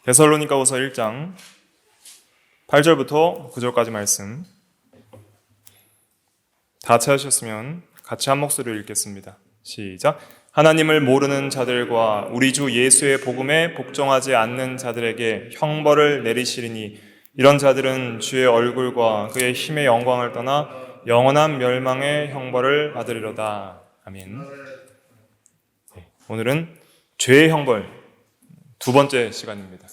데살로니가후서 1장 8절부터 9절까지 말씀 다 찾으셨으면 같이 한 목소리로 읽겠습니다. 시작. 하나님을 모르는 자들과 우리 주 예수의 복음에 복종하지 않는 자들에게 형벌을 내리시리니 이런 자들은 주의 얼굴과 그의 힘의 영광을 떠나 영원한 멸망의 형벌을 받으리로다. 아멘. 오늘은 죄의 형벌 두 번째 시간입니다.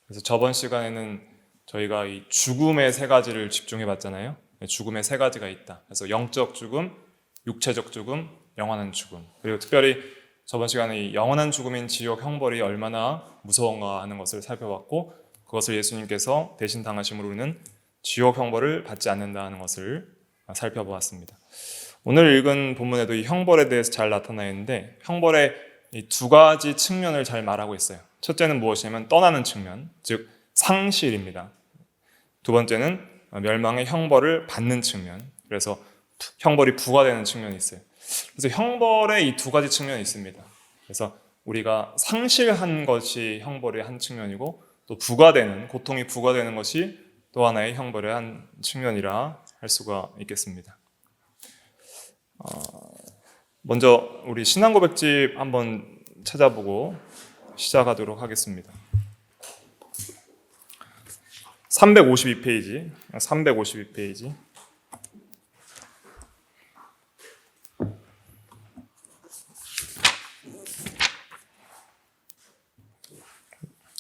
그래서 저번 시간에는 저희가 이 죽음의 세 가지를 집중해 봤잖아요. 죽음의 세 가지가 있다. 그래서 영적 죽음, 육체적 죽음, 영원한 죽음. 그리고 특별히 저번 시간에 이 영원한 죽음인 지옥 형벌이 얼마나 무서운가 하는 것을 살펴봤고, 그것을 예수님께서 대신 당하심으로 우리는 지옥 형벌을 받지 않는다 하는 것을 살펴보았습니다. 오늘 읽은 본문에도 이 형벌에 대해서 잘 나타나 있는데, 형벌의 이 두 가지 측면을 잘 말하고 있어요. 첫째는 무엇이냐면 떠나는 측면, 즉 상실입니다. 두 번째는 멸망의 형벌을 받는 측면, 그래서 형벌이 부과되는 측면이 있어요. 그래서 형벌의 이 두 가지 측면이 있습니다. 그래서 우리가 상실한 것이 형벌의 한 측면이고, 또 부과되는, 고통이 부과되는 것이 또 하나의 형벌의 한 측면이라 할 수가 있겠습니다. 먼저 우리 신앙고백집 한번 찾아보고 시작하도록 하겠습니다. 352페이지.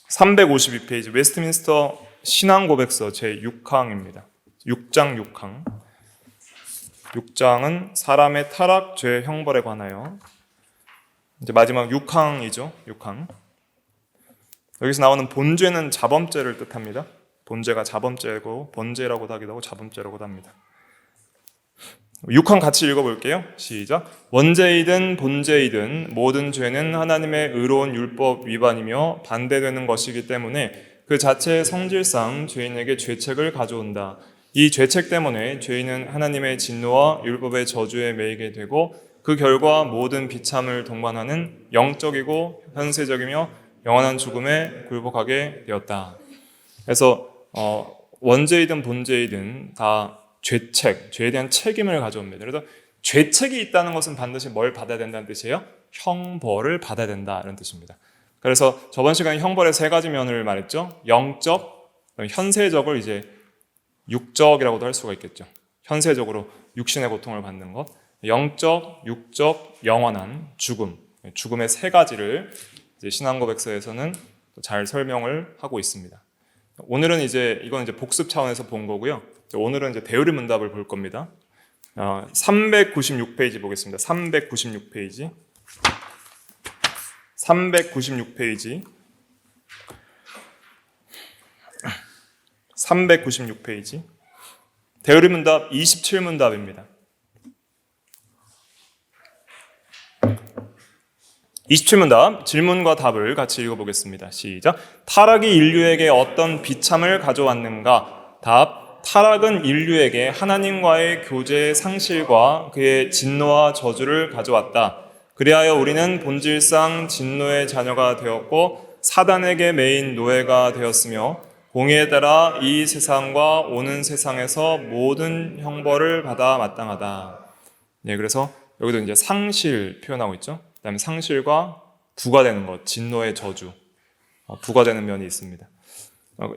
352페이지 웨스트민스터 신앙고백서 제6항입니다. 6장 6항. 6장은 사람의 타락, 죄, 형벌에 관하여 이제 마지막 6항이죠. 6항. 여기서 나오는 본죄는 자범죄를 뜻합니다. 본죄가 자범죄고 번죄라고도 하기도 하고 자범죄라고도 합니다. 6항 같이 읽어볼게요. 시작. 원죄이든 본죄이든 모든 죄는 하나님의 의로운 율법 위반이며 반대되는 것이기 때문에 그 자체의 성질상 죄인에게 죄책을 가져온다. 이 죄책 때문에 죄인은 하나님의 진노와 율법의 저주에 매이게 되고 그 결과 모든 비참을 동반하는 영적이고 현세적이며 영원한 죽음에 굴복하게 되었다. 그래서 원죄이든 본죄이든 다 죄책, 죄에 대한 책임을 가져옵니다. 그래서 죄책이 있다는 것은 반드시 뭘 받아야 된다는 뜻이에요? 형벌을 받아야 된다 이런 뜻입니다. 그래서 저번 시간에 형벌의 세 가지 면을 말했죠. 영적, 현세적을 이제 육적이라고도 할 수가 있겠죠. 현세적으로 육신의 고통을 받는 것, 영적, 육적, 영원한 죽음, 죽음의 세 가지를 이제 신앙고백서에서는 잘 설명을 하고 있습니다. 오늘은 이건 복습 차원에서 본 거고요. 오늘은 이제 대우리 문답을 볼 겁니다. 396페이지 보겠습니다. 396페이지. 396페이지. 대우리 문답 27문답입니다. 27문답 질문과 답을 같이 읽어보겠습니다. 시작. 타락이 인류에게 어떤 비참을 가져왔는가? 답. 타락은 인류에게 하나님과의 교제의 상실과 그의 진노와 저주를 가져왔다. 그리하여 우리는 본질상 진노의 자녀가 되었고 사단에게 매인 노예가 되었으며 공의에 따라 이 세상과 오는 세상에서 모든 형벌을 받아 마땅하다. 네, 그래서 여기도 이제 상실 표현하고 있죠. 그다음에 상실과 부과되는 것, 진노의 저주, 부과되는 면이 있습니다.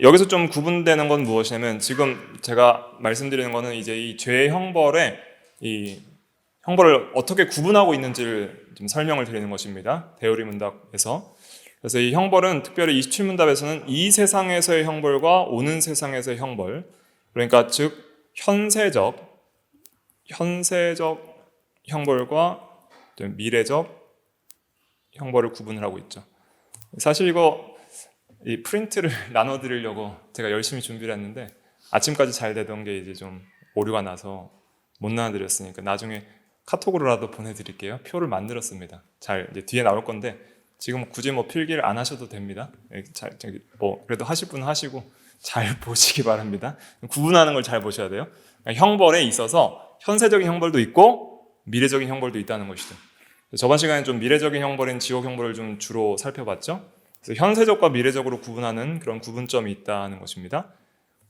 여기서 좀 구분되는 건 무엇이냐면 지금 제가 말씀드리는 거는 이제 이 죄의 형벌에 이 형벌을 어떻게 구분하고 있는지를 좀 설명을 드리는 것입니다. 대우리 문답에서. 그래서 이 형벌은 특별히 27문답에서는 이 세상에서의 형벌과 오는 세상에서의 형벌, 그러니까 즉 현세적 형벌과 미래적 형벌을 구분을 하고 있죠. 사실 이거 이 프린트를 나눠드리려고 제가 열심히 준비를 했는데 아침까지 잘 되던 게 이제 좀 오류가 나서 못 나눠드렸으니까 나중에 카톡으로라도 보내드릴게요. 표를 만들었습니다. 잘 이제 뒤에 나올 건데 지금 굳이 필기를 안 하셔도 됩니다. 그래도 하실 분은 하시고 잘 보시기 바랍니다. 구분하는 걸 잘 보셔야 돼요. 형벌에 있어서 현세적인 형벌도 있고 미래적인 형벌도 있다는 것이죠. 저번 시간에 좀 미래적인 형벌인 지옥 형벌을 좀 주로 살펴봤죠. 그래서 현세적과 미래적으로 구분하는 그런 구분점이 있다는 것입니다.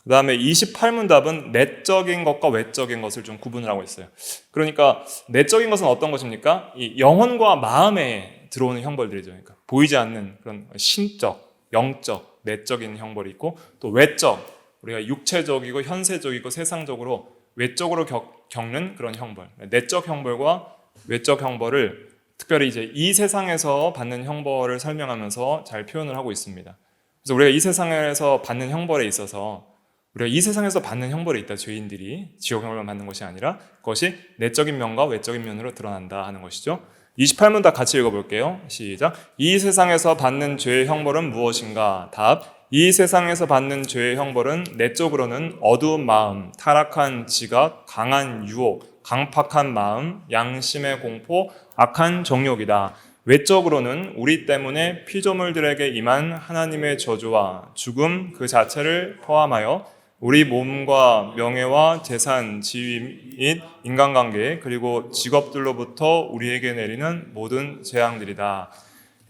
그 다음에 28문답은 내적인 것과 외적인 것을 좀 구분을 하고 있어요. 그러니까 내적인 것은 어떤 것입니까? 이 영혼과 마음에 들어오는 형벌들이죠. 그러니까 보이지 않는 그런 신적, 영적, 내적인 형벌이 있고, 또 외적, 우리가 육체적이고 현세적이고 세상적으로 외적으로 겪는 그런 형벌, 내적 형벌과 외적 형벌을 특별히 이제 이 세상에서 받는 형벌을 설명하면서 잘 표현을 하고 있습니다. 그래서 우리가 이 세상에서 받는 형벌에 있어서 우리가 이 세상에서 받는 형벌이 있다. 죄인들이 지옥 형벌만 받는 것이 아니라 그것이 내적인 면과 외적인 면으로 드러난다 하는 것이죠. 28문 다 같이 읽어볼게요. 시작. 이 세상에서 받는 죄의 형벌은 무엇인가? 답. 이 세상에서 받는 죄의 형벌은 내적으로는 어두운 마음, 타락한 지각, 강한 유혹, 강팍한 마음, 양심의 공포, 악한 정욕이다. 외적으로는 우리 때문에 피조물들에게 임한 하나님의 저주와 죽음 그 자체를 포함하여 우리 몸과 명예와 재산, 지위 및 인간관계 그리고 직업들로부터 우리에게 내리는 모든 재앙들이다.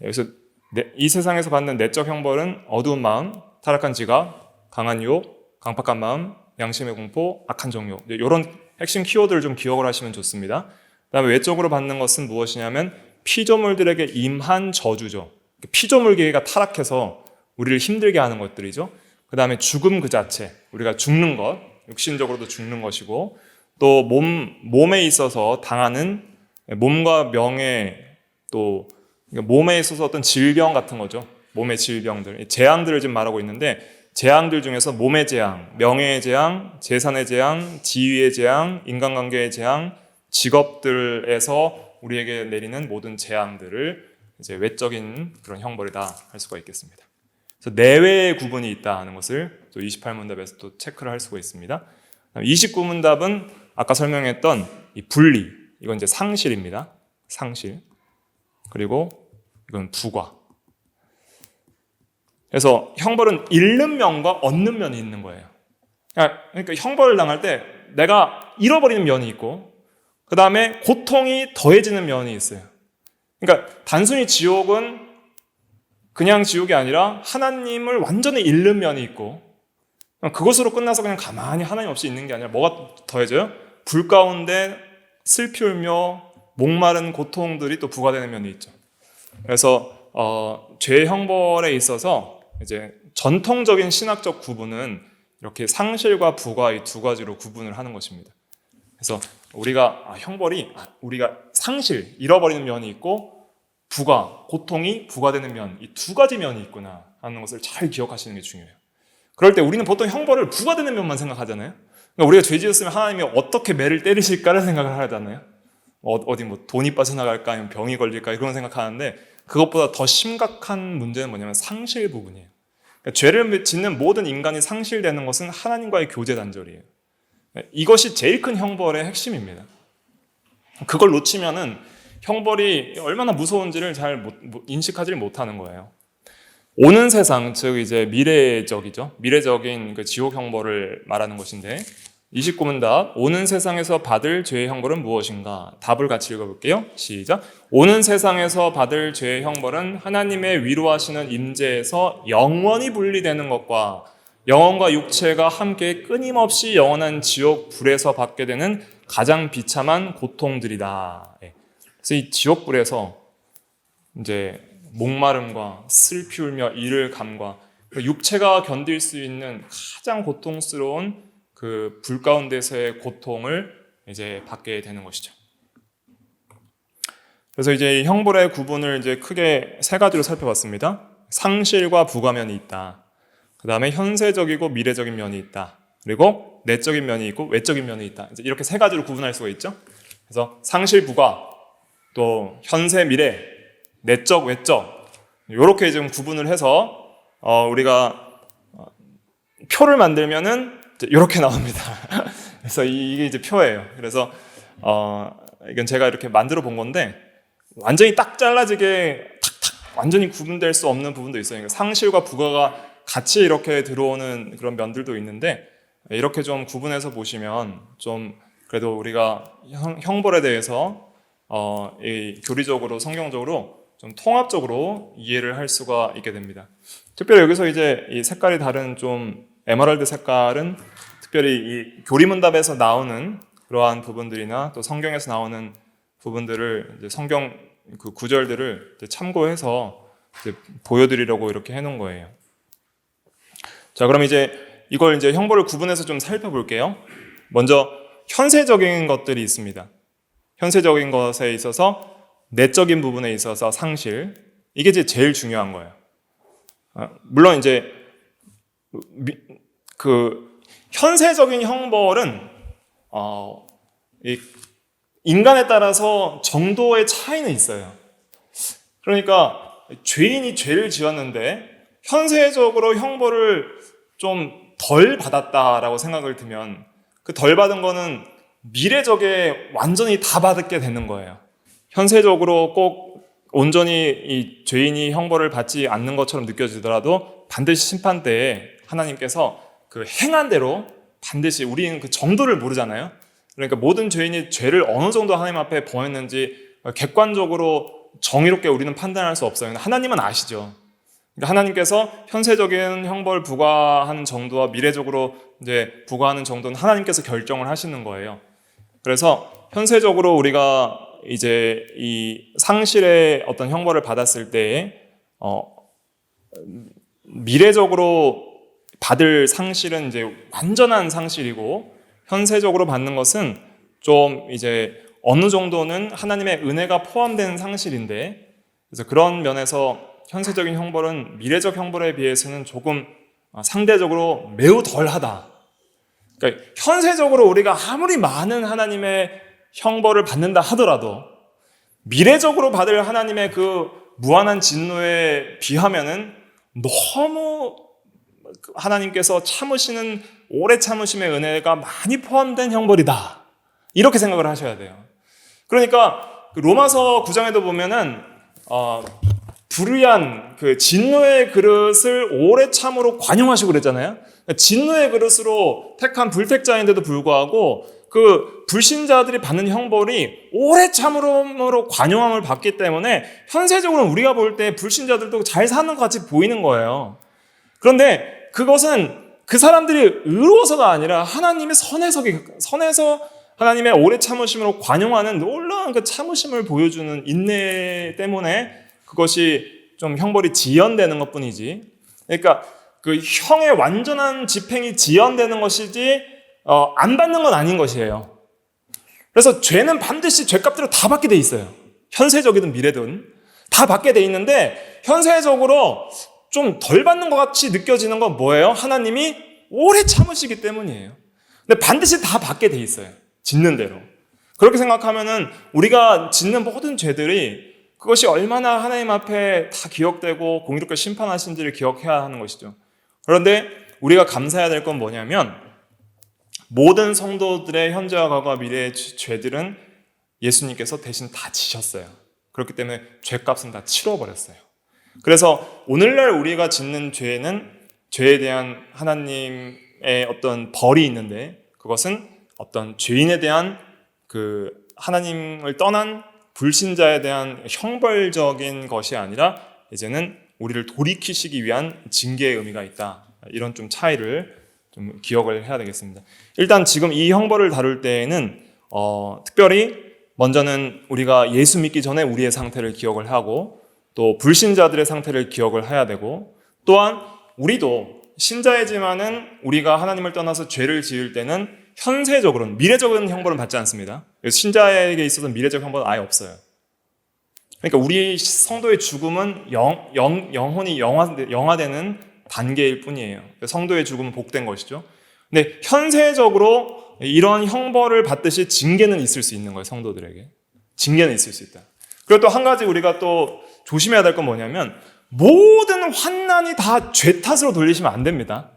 여기서 이 세상에서 받는 내적 형벌은 어두운 마음, 타락한 지각, 강한 유혹, 강팍한 마음, 양심의 공포, 악한 정욕. 이런 핵심 키워드를 좀 기억을 하시면 좋습니다. 그다음에 외적으로 받는 것은 무엇이냐면 피조물들에게 임한 저주죠. 피조물계가 타락해서 우리를 힘들게 하는 것들이죠. 그 다음에 죽음 그 자체, 우리가 죽는 것, 육신적으로도 죽는 것이고, 또 몸에 있어서 당하는 몸과 명예, 또 몸에 있어서 어떤 질병 같은 거죠. 몸의 질병들, 재앙들을 지금 말하고 있는데, 재앙들 중에서 몸의 재앙, 명예의 재앙, 재산의 재앙, 지위의 재앙, 인간관계의 재앙, 직업들에서 우리에게 내리는 모든 재앙들을 이제 외적인 그런 형벌이다 할 수가 있겠습니다. 그래서 내외의 구분이 있다는 것을 또 28문답에서 또 체크를 할 수가 있습니다. 29문답은 아까 설명했던 이 분리, 이건 이제 상실입니다. 상실. 그리고 이건 부과. 그래서 형벌은 잃는 면과 얻는 면이 있는 거예요. 그러니까 형벌을 당할 때 내가 잃어버리는 면이 있고, 그 다음에 고통이 더해지는 면이 있어요. 그러니까 단순히 지옥은 그냥 지옥이 아니라 하나님을 완전히 잃는 면이 있고, 그것으로 끝나서 그냥 가만히 하나님 없이 있는 게 아니라 뭐가 더해져요? 불 가운데 슬피 울며 목마른 고통들이 또 부과되는 면이 있죠. 그래서 죄 형벌에 있어서 이제 전통적인 신학적 구분은 이렇게 상실과 부과 이 두 가지로 구분을 하는 것입니다. 그래서 우리가 형벌이 우리가 상실, 잃어버리는 면이 있고 부가, 고통이 부과되는 면, 이 두 가지 면이 있구나 하는 것을 잘 기억하시는 게 중요해요. 그럴 때 우리는 보통 형벌을 부과되는 면만 생각하잖아요. 그러니까 우리가 죄 지었으면 하나님이 어떻게 매를 때리실까를 생각을 하잖아요. 어디 뭐 돈이 빠져나갈까, 아니면 병이 걸릴까 이런 생각하는데 그것보다 더 심각한 문제는 뭐냐면 상실 부분이에요. 그러니까 죄를 짓는 모든 인간이 상실되는 것은 하나님과의 교제 단절이에요. 이것이 제일 큰 형벌의 핵심입니다. 그걸 놓치면은 형벌이 얼마나 무서운지를 잘 인식하지 못하는 거예요. 오는 세상, 즉 이제 미래적이죠. 미래적인 그 지옥 형벌을 말하는 것인데 29문답, 오는 세상에서 받을 죄의 형벌은 무엇인가? 답을 같이 읽어볼게요. 시작. 오는 세상에서 받을 죄의 형벌은 하나님의 위로하시는 임재에서 영원히 분리되는 것과 영혼과 육체가 함께 끊임없이 영원한 지옥 불에서 받게 되는 가장 비참한 고통들이다. 그래서 이 지옥불에서 이제 목마름과 슬피 울며 이를 감과 육체가 견딜 수 있는 가장 고통스러운 그 불 가운데서의 고통을 이제 받게 되는 것이죠. 그래서 이제 형벌의 구분을 이제 크게 세 가지로 살펴봤습니다. 상실과 부가면이 있다. 그 다음에 현세적이고 미래적인 면이 있다. 그리고 내적인 면이 있고 외적인 면이 있다. 이제 이렇게 세 가지로 구분할 수가 있죠. 그래서 상실, 부가, 또 현세, 미래, 내적, 외적 이렇게 좀 구분을 해서 우리가 표를 만들면은 이렇게 나옵니다. 그래서 이게 이제 표예요. 그래서 이건 제가 이렇게 만들어 본 건데 완전히 딱 잘라지게 탁탁 완전히 구분될 수 없는 부분도 있어요. 그러니까 상실과 부가가 같이 이렇게 들어오는 그런 면들도 있는데 이렇게 좀 구분해서 보시면 좀 그래도 우리가 형벌에 대해서 이 교리적으로 성경적으로 좀 통합적으로 이해를 할 수가 있게 됩니다. 특별히 여기서 이제 이 색깔이 다른 좀 에메랄드 색깔은 특별히 이 교리문답에서 나오는 그러한 부분들이나 또 성경에서 나오는 부분들을 이제 성경 그 구절들을 이제 참고해서 이제 보여드리려고 이렇게 해놓은 거예요. 자, 그럼 이제 이걸 이제 형벌을 구분해서 좀 살펴볼게요. 먼저 현세적인 것들이 있습니다. 현세적인 것에 있어서 내적인 부분에 있어서 상실, 이게 이제 제일 중요한 거예요. 물론 이제 그 현세적인 형벌은 이 인간에 따라서 정도의 차이는 있어요. 그러니까 죄인이 죄를 지었는데 현세적으로 형벌을 좀 덜 받았다라고 생각을 들면 그 덜 받은 거는 미래적에 완전히 다 받게 되는 거예요. 현세적으로 꼭 온전히 이 죄인이 형벌을 받지 않는 것처럼 느껴지더라도 반드시 심판 때에 하나님께서 그 행한 대로 반드시, 우리는 그 정도를 모르잖아요. 그러니까 모든 죄인이 죄를 어느 정도 하나님 앞에 범했는지 객관적으로 정의롭게 우리는 판단할 수 없어요. 하나님은 아시죠. 그러니까 하나님께서 현세적인 형벌 부과하는 정도와 미래적으로 이제 부과하는 정도는 하나님께서 결정을 하시는 거예요. 그래서 현세적으로 우리가 이제 이 상실의 어떤 형벌을 받았을 때에 미래적으로 받을 상실은 이제 완전한 상실이고, 현세적으로 받는 것은 좀 이제 어느 정도는 하나님의 은혜가 포함된 상실인데, 그래서 그런 면에서 현세적인 형벌은 미래적 형벌에 비해서는 조금 상대적으로 매우 덜하다. 그러니까 현세적으로 우리가 아무리 많은 하나님의 형벌을 받는다 하더라도 미래적으로 받을 하나님의 그 무한한 진노에 비하면은 너무 하나님께서 참으시는 오래 참으심의 은혜가 많이 포함된 형벌이다. 이렇게 생각을 하셔야 돼요. 그러니까 로마서 9장에도 보면은 불의한 그 진노의 그릇을 오래 참으로 관용하시고 그랬잖아요. 진노의 그릇으로 택한 불택자인데도 불구하고 그 불신자들이 받는 형벌이 오래 참으로 관용함을 받기 때문에 현세적으로 우리가 볼 때 불신자들도 잘 사는 것 같이 보이는 거예요. 그런데 그것은 그 사람들이 의로워서가 아니라 하나님의 선에서 하나님의 오래 참으심으로 관용하는 놀라운 그 참으심을 보여주는 인내 때문에 그것이 좀 형벌이 지연되는 것뿐이지. 그러니까 그 형의 완전한 집행이 지연되는 것이지 안 받는 건 아닌 것이에요. 그래서 죄는 반드시 죄값대로 다 받게 돼 있어요. 현세적이든 미래든 다 받게 돼 있는데 현세적으로 좀 덜 받는 것 같이 느껴지는 건 뭐예요? 하나님이 오래 참으시기 때문이에요. 근데 반드시 다 받게 돼 있어요. 짓는 대로. 그렇게 생각하면은 우리가 짓는 모든 죄들이 그것이 얼마나 하나님 앞에 다 기억되고 공의롭게 심판하신지를 기억해야 하는 것이죠. 그런데 우리가 감사해야 될 건 뭐냐면 모든 성도들의 현재와 과거와 미래의 죄들은 예수님께서 대신 다 지셨어요. 그렇기 때문에 죄값은 다 치러버렸어요. 그래서 오늘날 우리가 짓는 죄는 죄에 대한 하나님의 어떤 벌이 있는데 그것은 어떤 죄인에 대한 그 하나님을 떠난 불신자에 대한 형벌적인 것이 아니라 이제는 우리를 돌이키시기 위한 징계의 의미가 있다. 이런 좀 차이를 좀 기억을 해야 되겠습니다. 일단 지금 이 형벌을 다룰 때에는 특별히 먼저는 우리가 예수 믿기 전에 우리의 상태를 기억을 하고 또 불신자들의 상태를 기억을 해야 되고 또한 우리도 신자이지만은 우리가 하나님을 떠나서 죄를 지을 때는 현세적으로는 미래적인 형벌은 받지 않습니다. 신자에게 있어서는 미래적 형벌은 아예 없어요. 그러니까 우리 성도의 죽음은 영혼이 영화되는 단계일 뿐이에요. 성도의 죽음은 복된 것이죠. 근데 현세적으로 이런 형벌을 받듯이 징계는 있을 수 있는 거예요. 성도들에게. 징계는 있을 수 있다. 그리고 또 한 가지 우리가 또 조심해야 될 건 뭐냐면 모든 환난이 다 죄 탓으로 돌리시면 안 됩니다.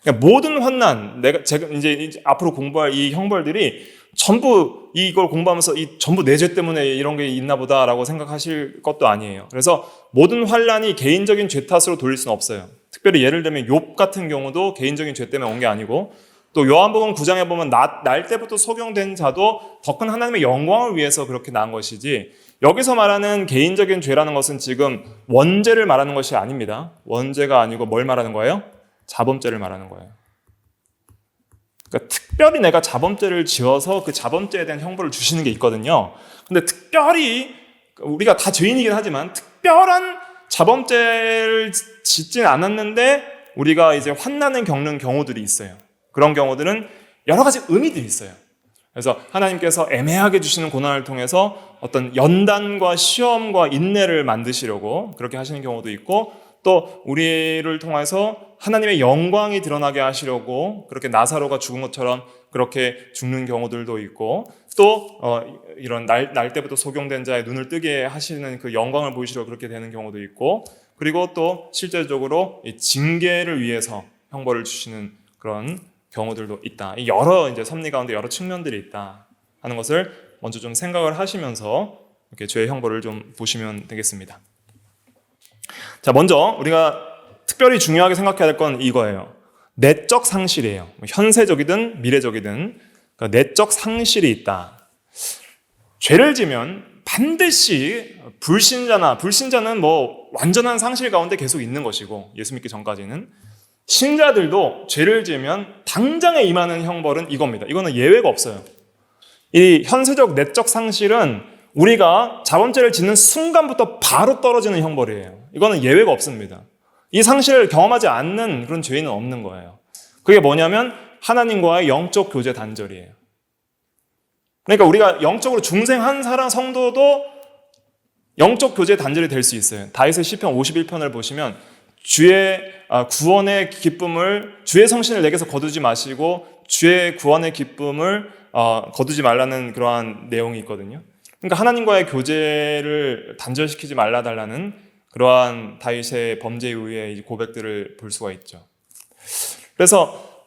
그러니까 모든 환난, 제가 이제 앞으로 공부할 이 형벌들이 전부 이걸 공부하면서 전부 내 죄 때문에 이런 게 있나 보다라고 생각하실 것도 아니에요. 그래서 모든 환난이 개인적인 죄 탓으로 돌릴 수는 없어요. 특별히 예를 들면 욥 같은 경우도 개인적인 죄 때문에 온 게 아니고 또 요한복음 9장에 보면 날 때부터 소경된 자도 더 큰 하나님의 영광을 위해서 그렇게 나은 것이지 여기서 말하는 개인적인 죄라는 것은 지금 원죄를 말하는 것이 아닙니다. 원죄가 아니고 뭘 말하는 거예요? 자범죄를 말하는 거예요. 그러니까 특별히 내가 자범죄를 지어서 그 자범죄에 대한 형벌을 주시는 게 있거든요. 근데 특별히 우리가 다 죄인이긴 하지만 특별한 자범죄를 짓진 않았는데 우리가 이제 환난을 겪는 경우들이 있어요. 그런 경우들은 여러 가지 의미들이 있어요. 그래서 하나님께서 애매하게 주시는 고난을 통해서 어떤 연단과 시험과 인내를 만드시려고 그렇게 하시는 경우도 있고, 또 우리를 통해서 하나님의 영광이 드러나게 하시려고 그렇게 나사로가 죽은 것처럼 그렇게 죽는 경우들도 있고, 또 이런 날 때부터 소경된 자의 눈을 뜨게 하시는 그 영광을 보이시려고 그렇게 되는 경우도 있고, 그리고 또 실제적으로 징계를 위해서 형벌을 주시는 그런 경우들도 있다. 여러 이제 섭리 가운데 여러 측면들이 있다 하는 것을 먼저 좀 생각을 하시면서 이렇게 죄의 형벌을 좀 보시면 되겠습니다. 자, 먼저 우리가 특별히 중요하게 생각해야 될 건 이거예요. 내적 상실이에요. 현세적이든 미래적이든 그러니까 내적 상실이 있다. 죄를 지면 반드시 불신자는 뭐 완전한 상실 가운데 계속 있는 것이고, 예수 믿기 전까지는 신자들도 죄를 지으면 당장에 임하는 형벌은 이겁니다. 이거는 예외가 없어요. 이 현세적 내적 상실은 우리가 자범죄를 짓는 순간부터 바로 떨어지는 형벌이에요. 이거는 예외가 없습니다. 이 상실을 경험하지 않는 그런 죄인은 없는 거예요. 그게 뭐냐면 하나님과의 영적 교제 단절이에요. 그러니까 우리가 영적으로 중생한 사람 성도도 영적 교제 단절이 될 수 있어요. 다윗의 시편 51편을 보시면 주의 구원의 기쁨을, 주의 성신을 내게서 거두지 마시고 주의 구원의 기쁨을 거두지 말라는 그러한 내용이 있거든요. 그러니까 하나님과의 교제를 단절시키지 말라달라는 그러한 다윗의 범죄에 의해 고백들을 볼 수가 있죠. 그래서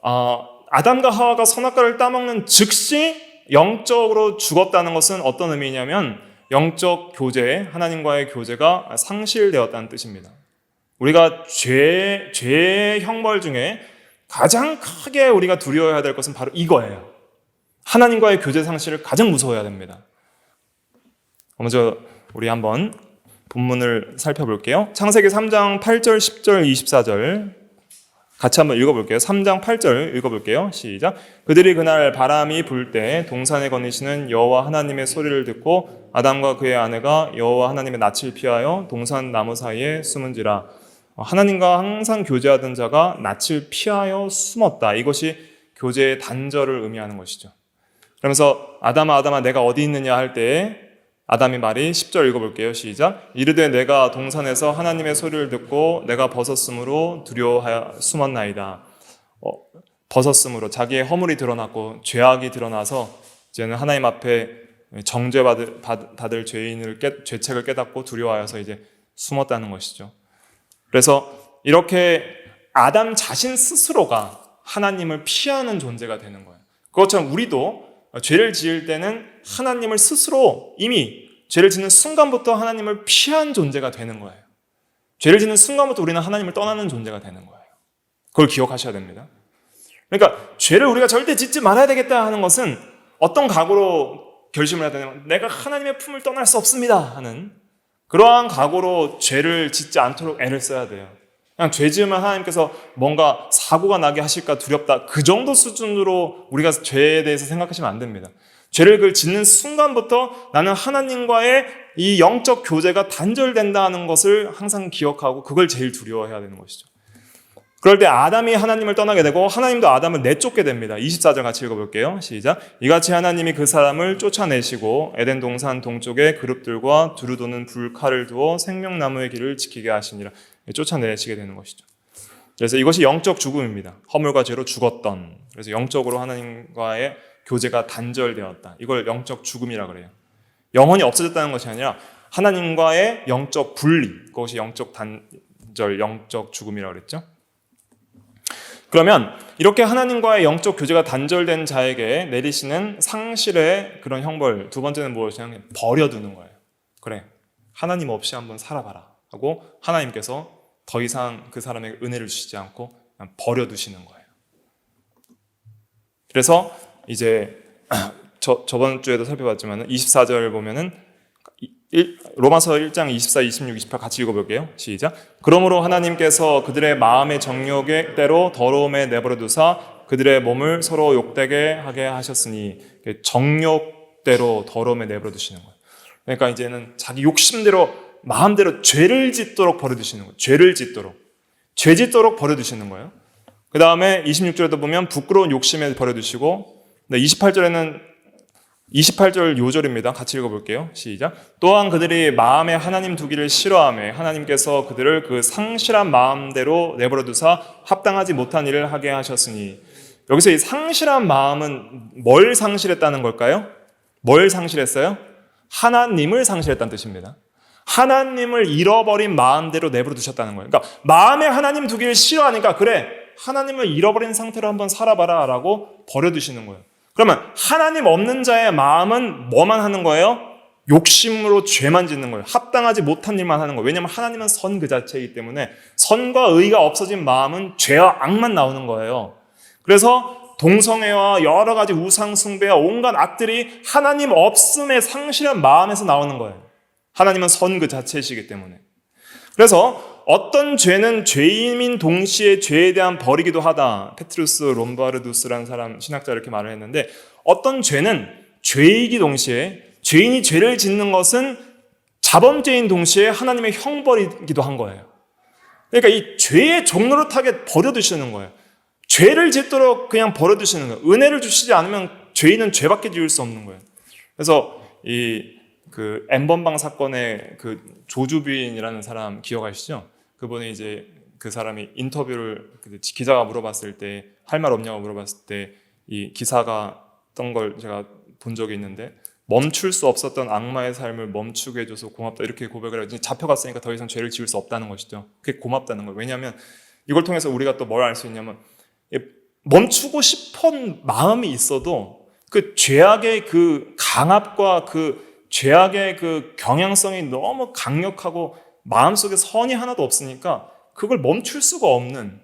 아담과 하와가 선악과를 따먹는 즉시 영적으로 죽었다는 것은 어떤 의미냐면 영적 교제, 하나님과의 교제가 상실되었다는 뜻입니다. 우리가 죄의 형벌 중에 가장 크게 우리가 두려워해야 될 것은 바로 이거예요. 하나님과의 교제 상실을 가장 무서워해야 됩니다. 먼저 우리 한번 본문을 살펴볼게요. 창세기 3장 8절, 10절, 24절 같이 한번 읽어볼게요. 3장 8절 읽어볼게요. 시작. 그들이 그날 바람이 불 때 동산에 거니시는 여호와 하나님의 소리를 듣고 아담과 그의 아내가 여호와 하나님의 낯을 피하여 동산 나무 사이에 숨은지라. 하나님과 항상 교제하던 자가 낯을 피하여 숨었다. 이것이 교제의 단절을 의미하는 것이죠. 그러면서 아담아 내가 어디 있느냐 할 때에 아담의 말이 10절 읽어볼게요. 시작. 이르되 내가 동산에서 하나님의 소리를 듣고 내가 벗었으므로 두려워하여 숨었나이다. 벗었으므로 자기의 허물이 드러났고 죄악이 드러나서 이제는 하나님 앞에 정죄받을 죄책을 깨닫고 두려워하여서 이제 숨었다는 것이죠. 그래서 이렇게 아담 자신 스스로가 하나님을 피하는 존재가 되는 거예요. 그것처럼 우리도 죄를 지을 때는 하나님을 스스로 이미 죄를 짓는 순간부터 하나님을 피한 존재가 되는 거예요. 죄를 짓는 순간부터 우리는 하나님을 떠나는 존재가 되는 거예요. 그걸 기억하셔야 됩니다. 그러니까 죄를 우리가 절대 짓지 말아야 되겠다 하는 것은 어떤 각오로 결심을 해야 되냐면 내가 하나님의 품을 떠날 수 없습니다 하는 그러한 각오로 죄를 짓지 않도록 애를 써야 돼요. 그냥 죄 지으면 하나님께서 뭔가 사고가 나게 하실까 두렵다. 그 정도 수준으로 우리가 죄에 대해서 생각하시면 안 됩니다. 죄를 짓는 순간부터 나는 하나님과의 이 영적 교제가 단절된다는 것을 항상 기억하고 그걸 제일 두려워해야 되는 것이죠. 그럴 때 아담이 하나님을 떠나게 되고 하나님도 아담을 내쫓게 됩니다. 24절 같이 읽어볼게요. 시작. 이같이 하나님이 그 사람을 쫓아내시고 에덴 동산 동쪽에 그룹들과 두루 도는 불칼을 두어 생명나무의 길을 지키게 하시니라. 쫓아내시게 되는 것이죠. 그래서 이것이 영적 죽음입니다. 허물과 죄로 죽었던. 그래서 영적으로 하나님과의 교제가 단절되었다. 이걸 영적 죽음이라 그래요. 영혼이 없어졌다는 것이 아니라 하나님과의 영적 분리. 그것이 영적 단절, 영적 죽음이라고 그랬죠. 그러면 이렇게 하나님과의 영적 교제가 단절된 자에게 내리시는 상실의 그런 형벌, 두 번째는 무엇이냐면 버려두는 거예요. 그래, 하나님 없이 한번 살아봐라 하고 하나님께서 더 이상 그 사람에게 은혜를 주시지 않고 그냥 버려두시는 거예요. 그래서 이제 저번 주에도 살펴봤지만 24절 보면은 로마서 1장 24, 26, 28 같이 읽어볼게요. 시작. 그러므로 하나님께서 그들의 마음의 정욕대로 더러움에 내버려 두사 그들의 몸을 서로 욕되게 하게 하셨으니, 정욕대로 더러움에 내버려 두시는 거예요. 그러니까 이제는 자기 욕심대로 마음대로 죄를 짓도록 버려두시는 거예요. 죄를 짓도록. 죄 짓도록 버려두시는 거예요. 그 다음에 26절에도 보면 부끄러운 욕심에 버려두시고, 28절 요절입니다. 같이 읽어볼게요. 시작. 또한 그들이 마음에 하나님 두기를 싫어하며 하나님께서 그들을 그 상실한 마음대로 내버려 두사 합당하지 못한 일을 하게 하셨으니, 여기서 이 상실한 마음은 뭘 상실했다는 걸까요? 뭘 상실했어요? 하나님을 상실했다는 뜻입니다. 하나님을 잃어버린 마음대로 내버려 두셨다는 거예요. 그러니까 마음에 하나님 두기를 싫어하니까, 그래, 하나님을 잃어버린 상태로 한번 살아봐라 라고 버려두시는 거예요. 그러면 하나님 없는 자의 마음은 뭐만 하는 거예요? 욕심으로 죄만 짓는 거예요. 합당하지 못한 일만 하는 거예요. 왜냐하면 하나님은 선 그 자체이기 때문에 선과 의가 없어진 마음은 죄와 악만 나오는 거예요. 그래서 동성애와 여러 가지 우상 숭배와 온갖 악들이 하나님 없음의 상실한 마음에서 나오는 거예요. 하나님은 선 그 자체이시기 때문에. 그래서 어떤 죄는 죄인인 동시에 죄에 대한 벌이기도 하다. 페트루스 롬바르두스라는 사람, 신학자 이렇게 말을 했는데, 어떤 죄는 죄이기 동시에, 죄인이 죄를 짓는 것은 자범죄인 동시에 하나님의 형벌이기도 한 거예요. 그러니까 이 죄의 종노릇하게 버려두시는 거예요. 죄를 짓도록 그냥 버려두시는 거예요. 은혜를 주시지 않으면 죄인은 죄밖에 지을 수 없는 거예요. 그래서 엠번방 사건의 그 조주빈이라는 사람 기억하시죠? 그분이 이제 그 사람이 인터뷰를 기자가 물어봤을 때 할 말 없냐고 물어봤을 때 이 기사가 했던 걸 제가 본 적이 있는데, 멈출 수 없었던 악마의 삶을 멈추게 해줘서 고맙다 이렇게 고백을 해서 잡혀갔으니까 더 이상 죄를 지을 수 없다는 것이죠. 그게 고맙다는 거예요. 왜냐하면 이걸 통해서 우리가 또 뭘 알 수 있냐면, 멈추고 싶은 마음이 있어도 그 죄악의 그 강압과 그 죄악의 그 경향성이 너무 강력하고 마음속에 선이 하나도 없으니까 그걸 멈출 수가 없는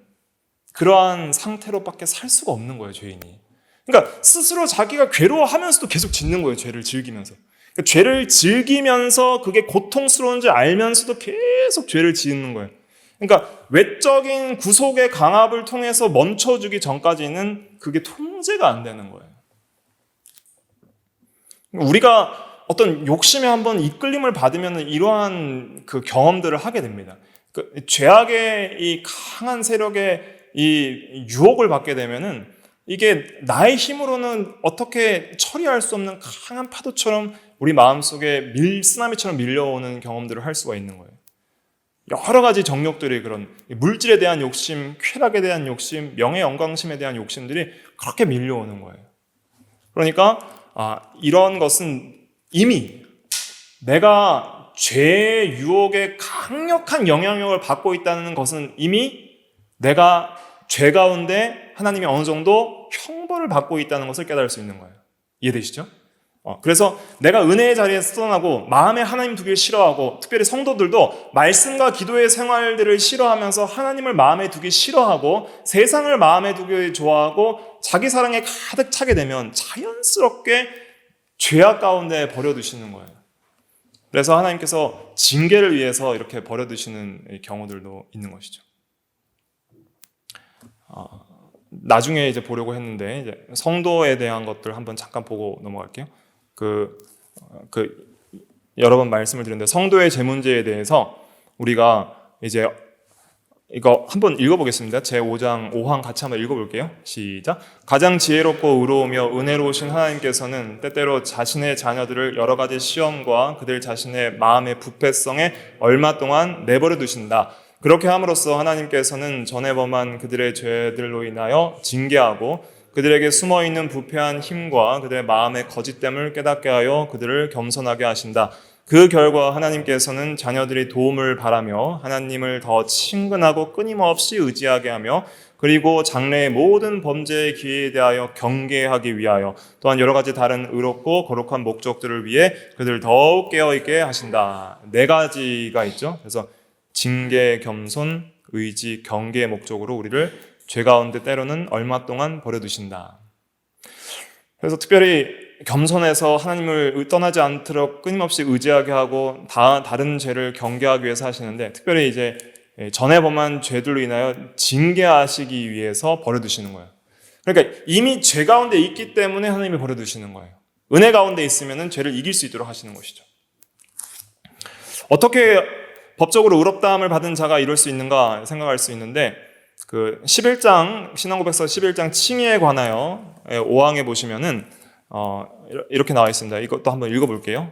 그러한 상태로밖에 살 수가 없는 거예요, 죄인이. 그러니까 스스로 자기가 괴로워하면서도 계속 짓는 거예요, 죄를 즐기면서. 그러니까 죄를 즐기면서 그게 고통스러운지 알면서도 계속 죄를 짓는 거예요. 그러니까 외적인 구속의 강압을 통해서 멈춰주기 전까지는 그게 통제가 안 되는 거예요. 우리가 어떤 욕심에 한번 이끌림을 받으면 이러한 그 경험들을 하게 됩니다. 그 죄악의 이 강한 세력의 이 유혹을 받게 되면은 이게 나의 힘으로는 어떻게 처리할 수 없는 강한 파도처럼 우리 마음속에 쓰나미처럼 밀려오는 경험들을 할 수가 있는 거예요. 여러 가지 정욕들이, 그런 물질에 대한 욕심, 쾌락에 대한 욕심, 명예 영광심에 대한 욕심들이 그렇게 밀려오는 거예요. 그러니까 이런 것은 이미 내가 죄의 유혹에 강력한 영향력을 받고 있다는 것은 이미 내가 죄 가운데 하나님이 어느 정도 형벌을 받고 있다는 것을 깨달을 수 있는 거예요. 이해되시죠? 그래서 내가 은혜의 자리에서 떠나고 마음에 하나님 두기를 싫어하고, 특별히 성도들도 말씀과 기도의 생활들을 싫어하면서 하나님을 마음에 두기 싫어하고 세상을 마음에 두기 좋아하고 자기 사랑에 가득 차게 되면 자연스럽게 죄악 가운데 버려두시는 거예요. 그래서 하나님께서 징계를 위해서 이렇게 버려두시는 경우들도 있는 것이죠. 나중에 이제 보려고 했는데, 이제 성도에 대한 것들 한번 잠깐 보고 넘어갈게요. 여러 번 말씀을 드렸는데, 성도의 죄 문제에 대해서 우리가 이제 이거 한번 읽어보겠습니다. 제 5장 5항 같이 한번 읽어볼게요. 시작. 가장 지혜롭고 의로우며 은혜로우신 하나님께서는 때때로 자신의 자녀들을 여러 가지 시험과 그들 자신의 마음의 부패성에 얼마 동안 내버려 두신다. 그렇게 함으로써 하나님께서는 전에 범한 그들의 죄들로 인하여 징계하고 그들에게 숨어있는 부패한 힘과 그들의 마음의 거짓됨을 깨닫게 하여 그들을 겸손하게 하신다. 그 결과 하나님께서는 자녀들이 도움을 바라며 하나님을 더 친근하고 끊임없이 의지하게 하며, 그리고 장래의 모든 범죄의 기회에 대하여 경계하기 위하여 또한 여러 가지 다른 의롭고 거룩한 목적들을 위해 그들을 더욱 깨어있게 하신다. 4가지가 있죠. 그래서 징계, 겸손, 의지, 경계의 목적으로 우리를 죄 가운데 때로는 얼마 동안 버려두신다. 그래서 특별히 겸손해서 하나님을 떠나지 않도록 끊임없이 의지하게 하고 다른 죄를 경계하기 위해서 하시는데, 특별히 이제 전에 범한 죄들로 인하여 징계하시기 위해서 버려두시는 거예요. 그러니까 이미 죄 가운데 있기 때문에 하나님이 버려두시는 거예요. 은혜 가운데 있으면 죄를 이길 수 있도록 하시는 것이죠. 어떻게 법적으로 의롭다함을 받은 자가 이룰 수 있는가 생각할 수 있는데, 그 11장 신앙고백서 11장 칭의에 관하여 5항에 보시면은 이렇게 나와 있습니다. 이것도 한번 읽어볼게요.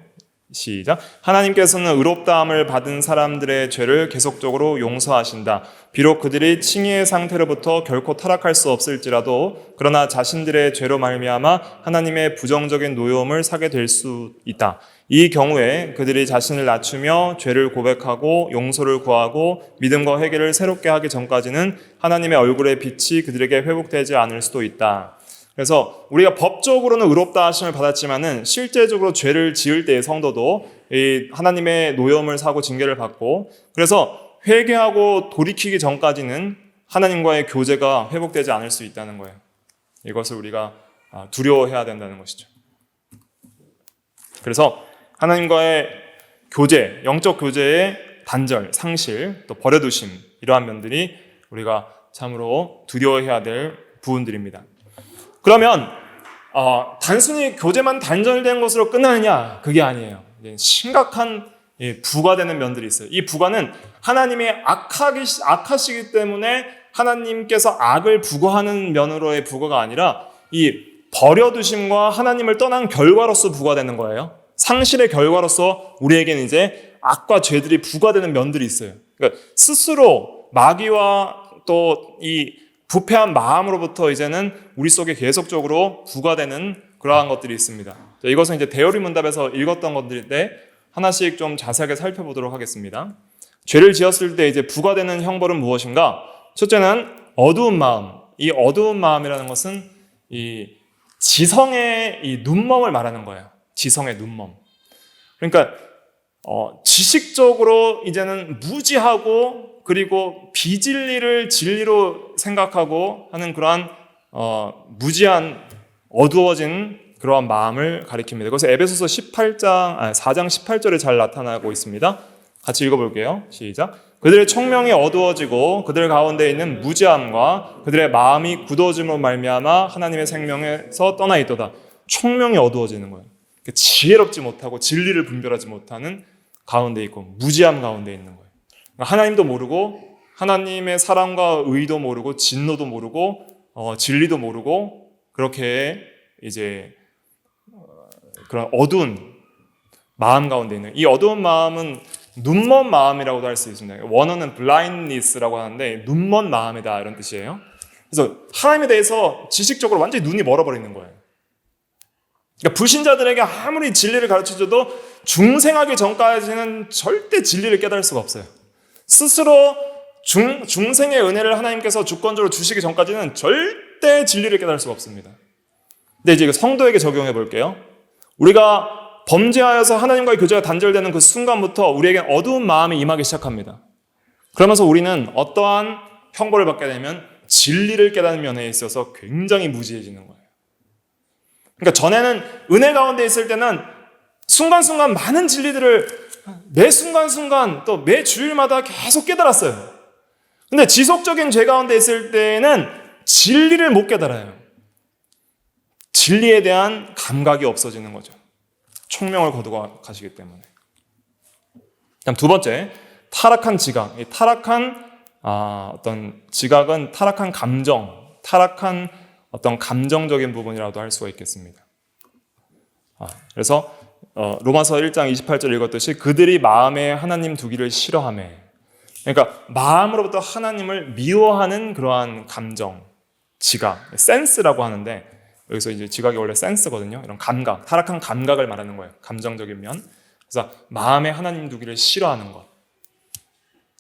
시작. 하나님께서는 의롭다함을 받은 사람들의 죄를 계속적으로 용서하신다. 비록 그들이 칭의의 상태로부터 결코 타락할 수 없을지라도 그러나 자신들의 죄로 말미암아 하나님의 부정적인 노여움을 사게 될 수 있다. 이 경우에 그들이 자신을 낮추며 죄를 고백하고 용서를 구하고 믿음과 회개를 새롭게 하기 전까지는 하나님의 얼굴의 빛이 그들에게 회복되지 않을 수도 있다. 그래서 우리가 법적으로는 의롭다 하심을 받았지만은 실제적으로 죄를 지을 때의 성도도 이 하나님의 노여움을 사고 징계를 받고, 그래서 회개하고 돌이키기 전까지는 하나님과의 교제가 회복되지 않을 수 있다는 거예요. 이것을 우리가 두려워해야 된다는 것이죠. 그래서 하나님과의 교제, 영적 교제의 단절, 상실, 또 버려두심, 이러한 면들이 우리가 참으로 두려워해야 될 부분들입니다. 그러면 단순히 교제만 단절된 것으로 끝나느냐? 그게 아니에요. 심각한 부과되는 면들이 있어요. 이 부과는 하나님이 악하시기 때문에 하나님께서 악을 부과하는 면으로의 부과가 아니라 이 버려두심과 하나님을 떠난 결과로서 부과되는 거예요. 상실의 결과로서 우리에게는 이제 악과 죄들이 부과되는 면들이 있어요. 그러니까 스스로 마귀와 또 이 부패한 마음으로부터 이제는 우리 속에 계속적으로 부과되는 그러한 것들이 있습니다. 이것은 이제 대요리 문답에서 읽었던 것들인데 하나씩 좀 자세하게 살펴보도록 하겠습니다. 죄를 지었을 때 이제 부과되는 형벌은 무엇인가? 첫째는 어두운 마음. 이 어두운 마음이라는 것은 이 지성의 이 눈멈을 말하는 거예요. 지성의 눈멈. 그러니까 지식적으로 이제는 무지하고 그리고 비진리를 진리로 생각하고 하는 그러한 무지한 어두워진 그러한 마음을 가리킵니다. 그래서 에베소서 4장 18절에 잘 나타나고 있습니다. 같이 읽어볼게요. 시작. 그들의 청명이 어두워지고 그들 가운데 있는 무지함과 그들의 마음이 굳어짐으로 말미암아 하나님의 생명에서 떠나 있도다. 청명이 어두워지는 거예요. 지혜롭지 못하고 진리를 분별하지 못하는 가운데 있고 무지함 가운데 있는 거예요. 하나님도 모르고 하나님의 사랑과 의도 모르고 진노도 모르고 진리도 모르고 그렇게 이제 그런 어두운 마음 가운데 있는, 이 어두운 마음은 눈먼 마음이라고도 할 수 있습니다. 원어는 blindness라고 하는데 눈먼 마음이다 이런 뜻이에요. 그래서 하나님에 대해서 지식적으로 완전히 눈이 멀어버리는 거예요. 그러니까 불신자들에게 아무리 진리를 가르쳐줘도 중생하기 전까지는 절대 진리를 깨달을 수가 없어요. 스스로 중생의 은혜를 하나님께서 주권적으로 주시기 전까지는 절대 진리를 깨달을 수가 없습니다. 근데 이제 성도에게 적용해 볼게요. 우리가 범죄하여서 하나님과의 교제가 단절되는 그 순간부터 우리에겐 어두운 마음이 임하기 시작합니다. 그러면서 우리는 어떠한 형벌을 받게 되면 진리를 깨닫는 면에 있어서 굉장히 무지해지는 거예요. 그러니까 전에는 은혜 가운데 있을 때는 순간순간 많은 진리들을 매 순간순간 또 매 주일마다 계속 깨달았어요. 근데 지속적인 죄 가운데 있을 때는 진리를 못 깨달아요. 진리에 대한 감각이 없어지는 거죠. 총명을 거두고 가시기 때문에. 그다음 두 번째, 타락한 지각. 이 타락한 어떤 지각은 타락한 감정, 타락한 어떤 감정적인 부분이라도 할 수가 있겠습니다. 그래서 로마서 1장 28절 읽었듯이 그들이 마음에 하나님 두기를 싫어하며, 그러니까 마음으로부터 하나님을 미워하는 그러한 감정, 지각, 센스라고 하는데 여기서 이제 지각이 원래 센스거든요. 이런 감각, 타락한 감각을 말하는 거예요. 감정적인 면. 그래서 마음에 하나님 두기를 싫어하는 것.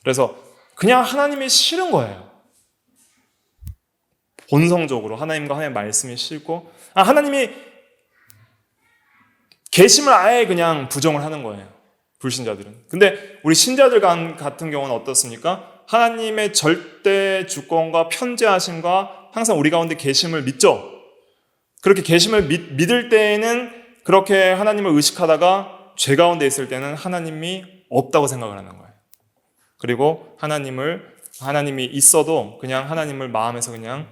그래서 그냥 하나님이 싫은 거예요. 본성적으로 하나님과 하나님의 말씀이 싫고 하나님이 계심을 아예 그냥 부정을 하는 거예요. 불신자들은. 근데 우리 신자들 같은 경우는 어떻습니까? 하나님의 절대 주권과 편재하심과 항상 우리 가운데 계심을 믿죠. 그렇게 계심을 믿을 때에는 그렇게 하나님을 의식하다가 죄 가운데 있을 때는 하나님이 없다고 생각을 하는 거예요. 그리고 하나님이 있어도 그냥 하나님을 마음에서 그냥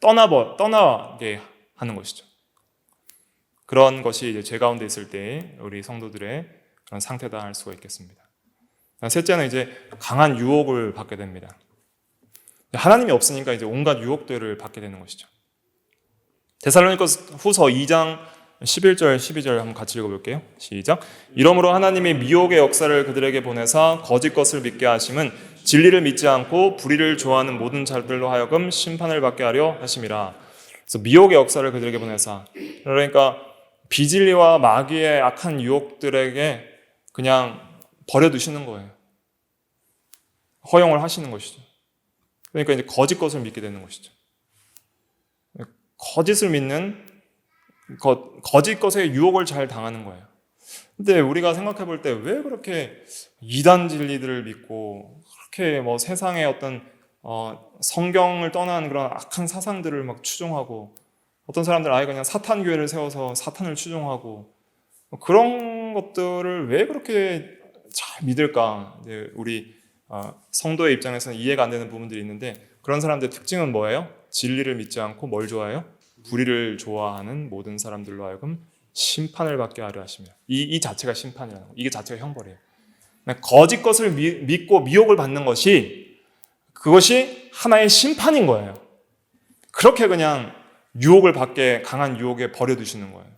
떠나게 하는 것이죠. 그런 것이 이제 죄 가운데 있을 때 우리 성도들의 그런 상태다 할 수가 있겠습니다. 셋째는 이제 강한 유혹을 받게 됩니다. 하나님이 없으니까 이제 온갖 유혹들을 받게 되는 것이죠. 데살로니가서 후서 2장 11절, 12절 한번 같이 읽어볼게요. 시작. 이러므로 하나님이 미혹의 역사를 그들에게 보내사 거짓 것을 믿게 하심은 진리를 믿지 않고 불의를 좋아하는 모든 자들로 하여금 심판을 받게 하려 하심이라. 그래서 미혹의 역사를 그들에게 보내사, 그러니까 비진리와 마귀의 악한 유혹들에게 그냥 버려두시는 거예요. 허용을 하시는 것이죠. 그러니까 이제 거짓 것을 믿게 되는 것이죠. 거짓을 믿는 거짓 것에 유혹을 잘 당하는 거예요. 근데 우리가 생각해 볼 때 왜 그렇게 이단 진리들을 믿고 그렇게 뭐 세상의 어떤 성경을 떠난 그런 악한 사상들을 막 추종하고, 어떤 사람들 아예 그냥 사탄 교회를 세워서 사탄을 추종하고, 그런 것들을 왜 그렇게 잘 믿을까? 이제 우리 성도의 입장에서는 이해가 안 되는 부분들이 있는데, 그런 사람들의 특징은 뭐예요? 진리를 믿지 않고 뭘 좋아해요? 불의를 좋아하는 모든 사람들로 하여금 심판을 받게 하려 하시며, 이 자체가 심판이라는 거, 이게 자체가 형벌이에요. 거짓 것을 믿고 미혹을 받는 그것이 하나의 심판인 거예요. 그렇게 그냥 유혹을 받게, 강한 유혹에 버려두시는 거예요.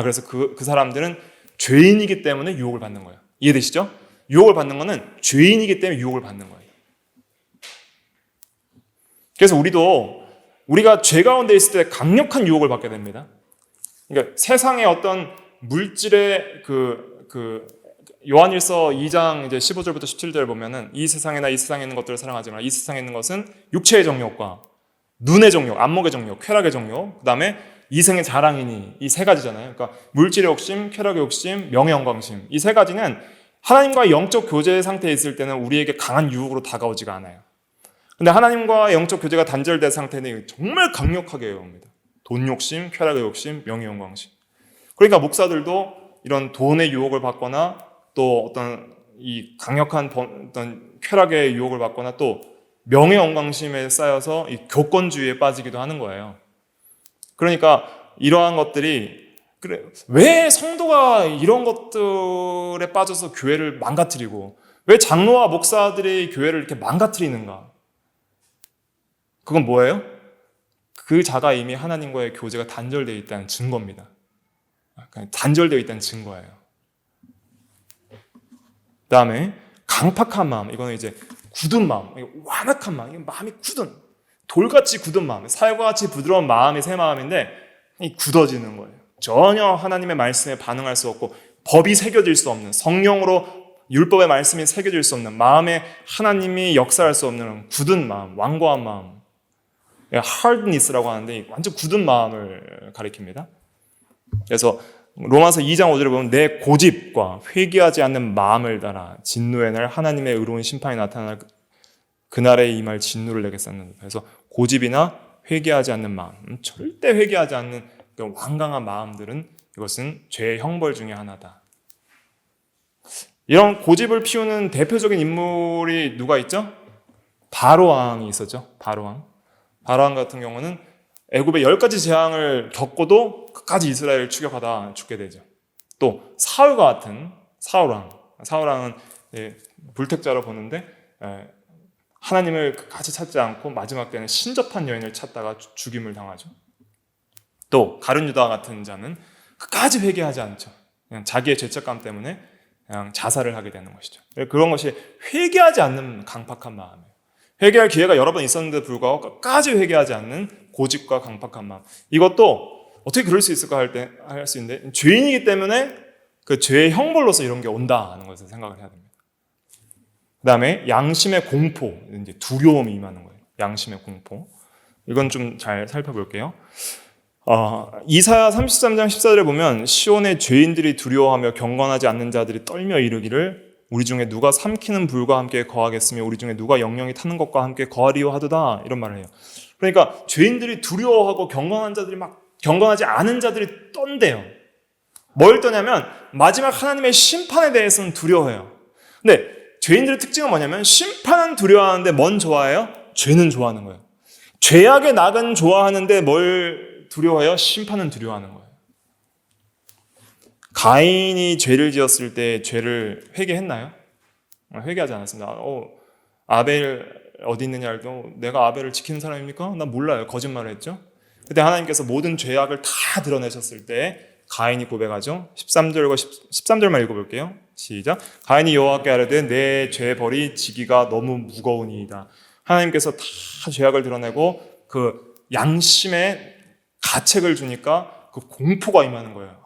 그래서 그 사람들은 죄인이기 때문에 유혹을 받는 거예요. 이해되시죠? 유혹을 받는 거는 죄인이기 때문에 유혹을 받는 거예요. 그래서 우리가 죄 가운데 있을 때 강력한 유혹을 받게 됩니다. 그러니까 세상의 어떤 물질의 요한일서 2장 이제 15절부터 17절 보면은 이 세상에 있는 것들을 사랑하지 마라. 이 세상에 있는 것은 육체의 정욕과 눈의 정욕, 안목의 정욕, 쾌락의 정욕, 그 다음에 이생의 자랑이니, 이 세 가지잖아요. 그러니까 물질의 욕심, 쾌락의 욕심, 명예 영광심. 이 세 가지는 하나님과 영적 교제 상태에 있을 때는 우리에게 강한 유혹으로 다가오지가 않아요. 근데 하나님과 영적 교제가 단절된 상태는 정말 강력하게 옵니다. 돈 욕심, 쾌락의 욕심, 명예 영광심. 그러니까 목사들도 이런 돈의 유혹을 받거나, 또 어떤 이 강력한 어떤 쾌락의 유혹을 받거나, 또 명예 영광심에 쌓여서 이 교권주의에 빠지기도 하는 거예요. 그러니까 이러한 것들이, 그래, 왜 성도가 이런 것들에 빠져서 교회를 망가뜨리고, 왜 장로와 목사들이 교회를 이렇게 망가뜨리는가? 그건 뭐예요? 그 자가 이미 하나님과의 교제가 단절되어 있다는 증거입니다. 단절되어 있다는 증거예요. 그 다음에 강팍한 마음, 이거는 이제 굳은 마음, 완악한 마음, 마음이 굳은, 돌같이 굳은 마음, 살과 같이 부드러운 마음이 새 마음인데 굳어지는 거예요. 전혀 하나님의 말씀에 반응할 수 없고, 법이 새겨질 수 없는, 성령으로 율법의 말씀이 새겨질 수 없는, 마음에 하나님이 역사할 수 없는 굳은 마음, 완고한 마음, hardness라고 하는데 완전 굳은 마음을 가리킵니다. 그래서 로마서 2장 5절에 보면 내 고집과 회개하지 않는 마음을 따라 진노의 날 하나님의 의로운 심판이 나타날 그날에 임할 진노를 내게 쌓는다. 그래서 고집이나 회개하지 않는 마음, 절대 회개하지 않는 완강한 마음들은 이것은 죄의 형벌 중에 하나다. 이런 고집을 피우는 대표적인 인물이 누가 있죠? 바로왕이 있었죠. 바로왕 같은 경우는 애굽의 10가지 재앙을 겪고도 끝까지 이스라엘을 추격하다 죽게 되죠. 또 사울과 같은 사울왕은 불택자로 보는데 하나님을 끝까지 찾지 않고 마지막 때는 신접한 여인을 찾다가 죽임을 당하죠. 또 가룟 유다 같은 자는 끝까지 회개하지 않죠. 그냥 자기의 죄책감 때문에 그냥 자살을 하게 되는 것이죠. 그런 것이 회개하지 않는 강팍한 마음이에요. 회개할 기회가 여러 번 있었는데도 불구하고 끝까지 회개하지 않는 고집과 강팍한 마음. 이것도 어떻게 그럴 수 있을까 할 수 있는데, 죄인이기 때문에 그 죄의 형벌로서 이런 게 온다는 것을 생각을 해야 됩니다. 그 다음에 양심의 공포, 이제 두려움이 임하는 거예요. 양심의 공포. 이건 좀 잘 살펴볼게요. 이사야 33장 14절에 보면 시온의 죄인들이 두려워하며 경건하지 않는 자들이 떨며 이르기를 우리 중에 누가 삼키는 불과 함께 거하겠으며 우리 중에 누가 영영이 타는 것과 함께 거하리요 하도다, 이런 말을 해요. 그러니까 죄인들이 두려워하고 경건한 자들이 막 경건하지 않은 자들이 떤대요. 뭘 떠냐면 마지막 하나님의 심판에 대해서는 두려워해요. 근데 죄인들의 특징은 뭐냐면 심판은 두려워하는데 뭔 좋아해요? 죄는 좋아하는 거예요. 죄악의 낙은 좋아하는데 뭘 두려워해요? 심판은 두려워하는 거예요. 가인이 죄를 지었을 때 죄를 회개했나요? 회개하지 않았습니다. 아벨 어디 있느냐고, 내가 아벨을 지키는 사람입니까? 난 몰라요. 거짓말을 했죠. 그때 하나님께서 모든 죄악을 다 드러내셨을 때 가인이 고백하죠. 13절만 읽어볼게요. 시작. 가인이 여호와께 아뢰되 내 죄벌이 지기가 너무 무거우니이다. 하나님께서 다 죄악을 드러내고 그 양심의 가책을 주니까 그 공포가 임하는 거예요.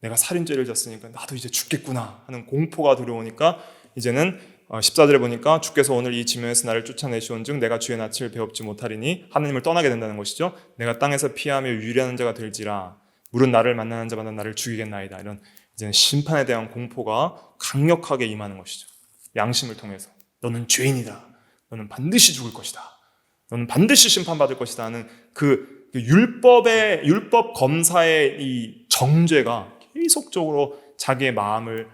내가 살인죄를 졌으니까 나도 이제 죽겠구나 하는 공포가 들어오니까 이제는 14절에 보니까 주께서 오늘 이 지면에서 나를 쫓아내시온즉 내가 주의 낯을 배웁지 못하리니 하나님을 떠나게 된다는 것이죠. 내가 땅에서 피하며 유리하는 자가 될지라 물은 나를 만나는 자마다 나를 죽이겠나이다. 이런 이제는 심판에 대한 공포가 강력하게 임하는 것이죠. 양심을 통해서 너는 죄인이다. 너는 반드시 죽을 것이다. 너는 반드시 심판받을 것이다 하는 그 율법 검사의 이 정죄가 계속적으로 자기의 마음을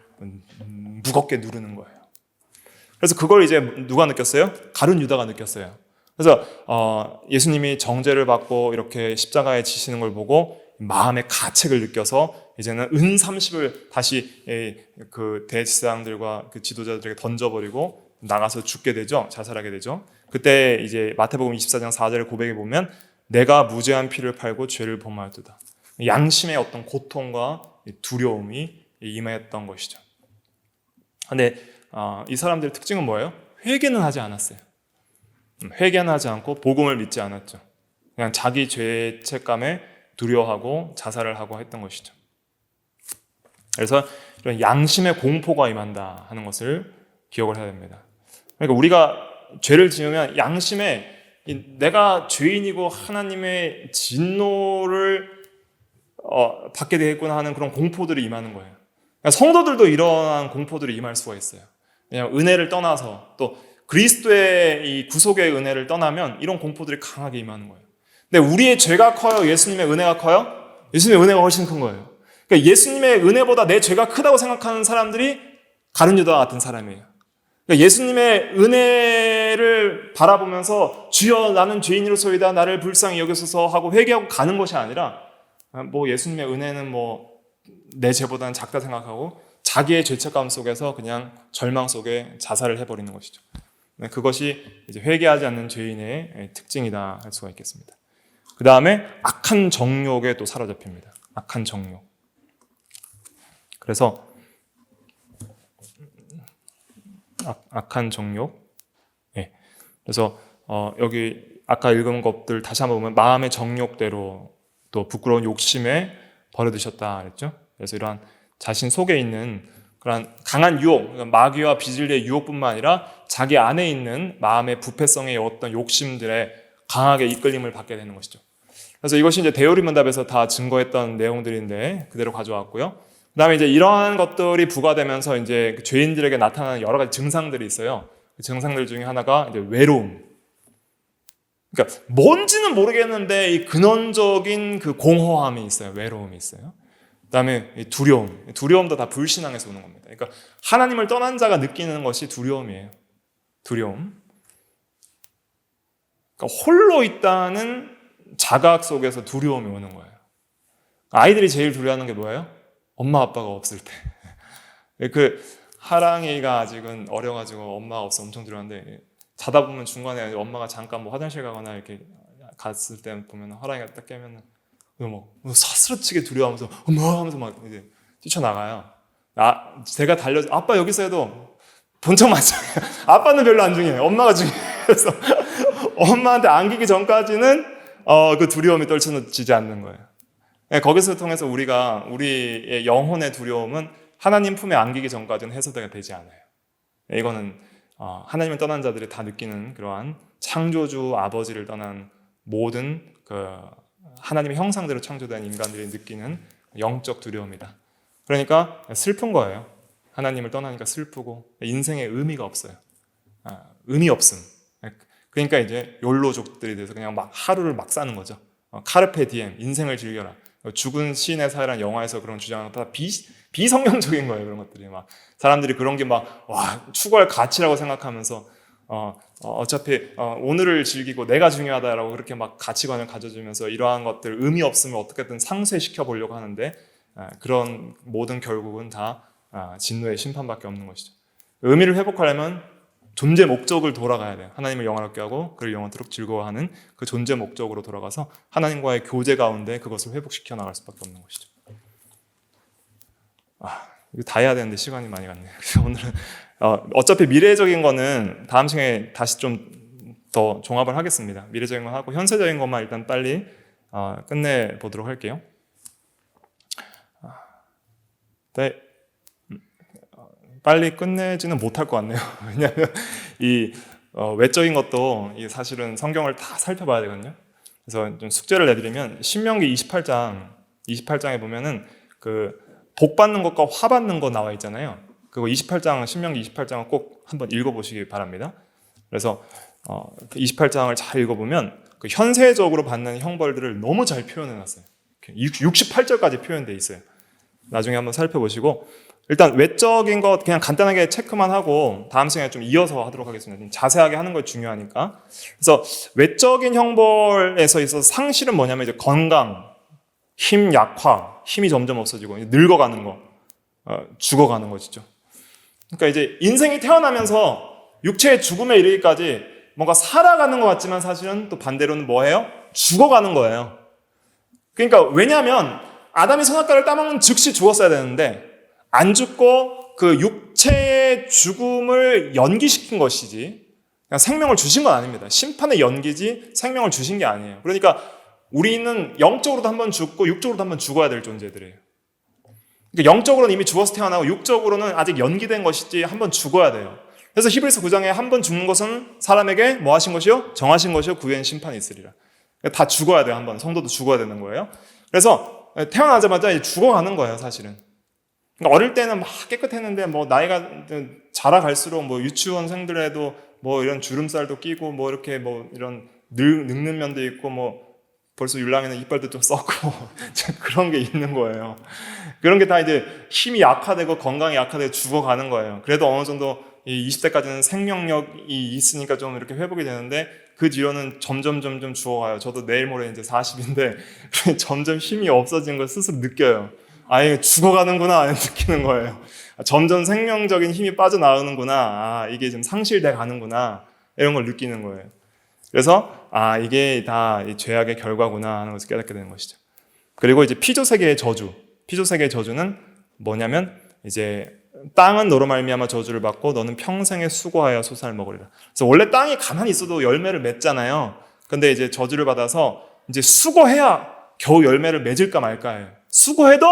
무겁게 누르는 거예요. 그래서 그걸 이제 누가 느꼈어요? 가룟 유다가 느꼈어요. 그래서 예수님이 정죄를 받고 이렇게 십자가에 지시는 걸 보고 마음의 가책을 느껴서 이제는 은 30을 다시 그 대제사장들과 그 지도자들에게 던져버리고 나가서 죽게 되죠. 자살하게 되죠. 그때 이제 마태복음 24장 4절의 고백에 보면 내가 무죄한 피를 팔고 죄를 범하였도다. 양심의 어떤 고통과 두려움이 임했던 것이죠. 근데 이 사람들의 특징은 뭐예요? 회개는 하지 않았어요. 회개는 하지 않고 복음을 믿지 않았죠. 그냥 자기 죄책감에 두려워하고 자살을 하고 했던 것이죠. 그래서 이런 양심의 공포가 임한다 하는 것을 기억을 해야 됩니다. 그러니까 우리가 죄를 지으면 양심에 내가 죄인이고 하나님의 진노를 받게 되겠구나 하는 그런 공포들이 임하는 거예요. 그러니까 성도들도 이러한 공포들이 임할 수가 있어요. 왜냐하면 은혜를 떠나서 또 그리스도의 이 구속의 은혜를 떠나면 이런 공포들이 강하게 임하는 거예요. 근데 우리의 죄가 커요? 예수님의 은혜가 커요? 예수님의 은혜가 훨씬 큰 거예요. 그러니까 예수님의 은혜보다 내 죄가 크다고 생각하는 사람들이 가룟 유다 같은 사람이에요. 그러니까 예수님의 은혜를 바라보면서 주여 나는 죄인으로소이다 나를 불쌍히 여기소서 하고 회개하고 가는 것이 아니라 뭐 예수님의 은혜는 뭐 내 죄보다는 작다 생각하고 자기의 죄책감 속에서 그냥 절망 속에 자살을 해버리는 것이죠. 그것이 이제 회개하지 않는 죄인의 특징이다 할 수가 있겠습니다. 그 다음에 악한 정욕에 또 사로잡힙니다. 악한 정욕. 그래서 악한 정욕. 그래서 여기 아까 읽은 것들 다시 한번 보면 마음의 정욕대로 또 부끄러운 욕심에 버려두셨다 그랬죠. 그래서 이러한 자신 속에 있는 그런 강한 유혹, 그러니까 마귀와 비질리의 유혹뿐만 아니라 자기 안에 있는 마음의 부패성의 어떤 욕심들에 강하게 이끌림을 받게 되는 것이죠. 그래서 이것이 이제 대요리문답에서 다 증거했던 내용들인데 그대로 가져왔고요. 그다음에 이제 이러한 것들이 부과되면서 이제 죄인들에게 나타나는 여러 가지 증상들이 있어요. 그 증상들 중에 하나가 이제 외로움. 그러니까 뭔지는 모르겠는데 이 근원적인 그 공허함이 있어요. 외로움이 있어요. 그다음에 두려움. 두려움도 다 불신앙에서 오는 겁니다. 그러니까 하나님을 떠난 자가 느끼는 것이 두려움이에요. 두려움. 그러니까 홀로 있다는 자각 속에서 두려움이 오는 거예요. 아이들이 제일 두려워하는 게 뭐예요? 엄마 아빠가 없을 때. 그 하랑이가 아직은 어려가지고 엄마가 없어 엄청 두려워하는데 자다 보면 중간에 엄마가 잠깐 뭐 화장실 가거나 이렇게 갔을 때 보면 하랑이가 딱 깨면 뭐 사스러치게 두려워하면서 엄마 하면서 막 이제 뛰쳐나가요. 제가 아빠 여기서 해도 본척 맞잖아요. 아빠는 별로 안 중요해요. 엄마가 중요해요. 그래서 엄마한테 안기기 전까지는 그 두려움이 떨쳐지지 않는 거예요. 거기서 통해서 우리의 영혼의 두려움은 하나님 품에 안기기 전까지는 해소가 되지 않아요. 이거는 하나님을 떠난 자들이 다 느끼는 그러한 창조주 아버지를 떠난 모든 그 하나님의 형상대로 창조된 인간들이 느끼는 영적 두려움이다. 그러니까 슬픈 거예요. 하나님을 떠나니까 슬프고 인생에 의미가 없어요. 의미 없음. 그러니까 이제 욜로족들이 돼서 그냥 막 하루를 막 사는 거죠. 카르페 디엠, 인생을 즐겨라. 죽은 시인의 사회라는 영화에서 그런 주장은 다 비성경적인 거예요. 그런 것들이 막 사람들이 그런 게 막 와 추구할 가치라고 생각하면서 어차피 오늘을 즐기고 내가 중요하다라고 그렇게 막 가치관을 가져주면서 이러한 것들 의미 없으면 어떻게든 상쇄시켜 보려고 하는데 그런 모든 결국은 다 진노의 심판밖에 없는 것이죠. 의미를 회복하려면 존재 목적을 돌아가야 돼요. 하나님을 영화롭게 하고 그를 영원토록 즐거워하는 그 존재 목적으로 돌아가서 하나님과의 교제 가운데 그것을 회복시켜 나갈 수밖에 없는 것이죠. 이거 다 해야 되는데 시간이 많이 갔네요. 그래서 오늘은 어차피 미래적인 거는 다음 시간에 다시 좀 더 종합을 하겠습니다. 미래적인 거 하고 현세적인 것만 일단 빨리 끝내 보도록 할게요. 네. 빨리 끝내지는 못할 것 같네요. 왜냐하면 이 외적인 것도 사실은 성경을 다 살펴봐야 되거든요. 그래서 좀 숙제를 내드리면 신명기 28장에 보면은 그 복 받는 것과 화 받는 거 나와 있잖아요. 그거 신명기 28장을 꼭 한번 읽어보시기 바랍니다. 그래서 28장을 잘 읽어보면 그 현세적으로 받는 형벌들을 너무 잘 표현해놨어요. 68절까지 표현되어 있어요. 나중에 한번 살펴보시고 일단 외적인 것 그냥 간단하게 체크만 하고 다음 시간에 좀 이어서 하도록 하겠습니다. 자세하게 하는 거 중요하니까. 그래서 외적인 형벌에서 있어서 상실은 뭐냐면 이제 건강, 힘 약화, 힘이 점점 없어지고 늙어가는 거, 죽어가는 것이죠. 그러니까 이제 인생이 태어나면서 육체의 죽음에 이르기까지 뭔가 살아가는 것 같지만 사실은 또 반대로는 뭐예요? 죽어가는 거예요. 그러니까 왜냐하면 아담이 선악과를 따먹는 즉시 죽었어야 되는데 안 죽고 그 육체의 죽음을 연기시킨 것이지 그냥 생명을 주신 건 아닙니다. 심판의 연기지 생명을 주신 게 아니에요. 그러니까 우리는 영적으로도 한번 죽고 육적으로도 한번 죽어야 될 존재들이에요. 그러니까 영적으로는 이미 죽어서 태어나고 육적으로는 아직 연기된 것이지 한번 죽어야 돼요. 그래서 히브리서 9장에 한번 죽는 것은 사람에게 뭐 하신 것이요? 정하신 것이요? 그 후에는 심판이 있으리라. 다 죽어야 돼요. 한번 성도도 죽어야 되는 거예요. 그래서 태어나자마자 죽어가는 거예요. 사실은. 그러니까 어릴 때는 막 깨끗했는데 뭐 나이가 자라갈수록 뭐 유치원생들에도 뭐 이런 주름살도 끼고 뭐 이렇게 뭐 이런 늙는 면도 있고 뭐 벌써 율랑이는 이빨도 좀 썩고 그런 게 있는 거예요. 그런 게 다 이제 힘이 약화되고 건강이 약화되고 죽어가는 거예요. 그래도 어느 정도 이 20대까지는 생명력이 있으니까 좀 이렇게 회복이 되는데 그 뒤로는 점점 죽어가요. 저도 내일 모레 이제 40인데 점점 힘이 없어진 걸 스스로 느껴요. 아예 죽어가는구나 느끼는 거예요. 점점 생명적인 힘이 빠져나오는구나. 이게 좀 상실돼 가는구나. 이런 걸 느끼는 거예요. 그래서 이게 다 이 죄악의 결과구나 하는 것을 깨닫게 되는 것이죠. 그리고 이제 피조세계의 저주는 뭐냐면 이제 땅은 너로 말미암아 저주를 받고 너는 평생에 수고하여 소산을 먹으리라. 그래서 원래 땅이 가만히 있어도 열매를 맺잖아요. 근데 이제 저주를 받아서 이제 수고해야 겨우 열매를 맺을까 말까예요. 수고해도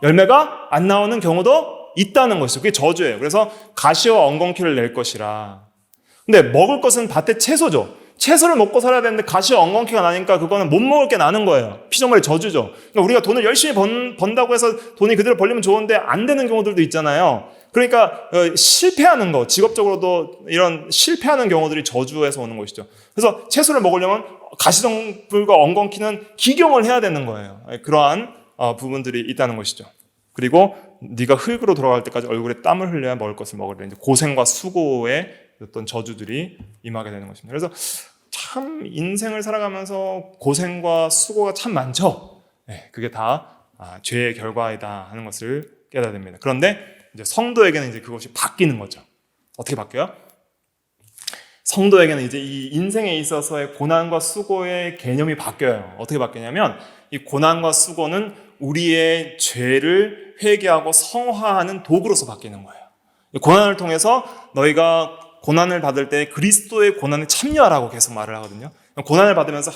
열매가 안 나오는 경우도 있다는 것이죠. 그게 저주예요. 그래서 가시와 엉겅퀴를 낼 것이라. 근데 먹을 것은 밭의 채소죠. 채소를 먹고 살아야 되는데 가시와 엉겅퀴가 나니까 그거는 못 먹을 게 나는 거예요. 피조물의 저주죠. 그러니까 우리가 돈을 열심히 번다고 해서 돈이 그대로 벌리면 좋은데 안 되는 경우들도 있잖아요. 그러니까 실패하는 거, 직업적으로도 이런 실패하는 경우들이 저주에서 오는 것이죠. 그래서 채소를 먹으려면 가시덤불과 엉겅퀴는 기경을 해야 되는 거예요. 그러한 부분들이 있다는 것이죠. 그리고 네가 흙으로 돌아갈 때까지 얼굴에 땀을 흘려야 먹을 것을 먹으리라. 이제 고생과 수고의 어떤 저주들이 임하게 되는 것입니다. 그래서 참 인생을 살아가면서 고생과 수고가 참 많죠. 그게 다 죄의 결과이다 하는 것을 깨달아야 됩니다. 그런데 이제 성도에게는 이제 그것이 바뀌는 거죠. 어떻게 바뀌어요? 성도에게는 이제 이 인생에 있어서의 고난과 수고의 개념이 바뀌어요. 어떻게 바뀌냐면 이 고난과 수고는 우리의 죄를 회개하고 성화하는 도구로서 바뀌는 거예요. 고난을 통해서 너희가 고난을 받을 때 그리스도의 고난에 참여하라고 계속 말을 하거든요. 고난을 받으면서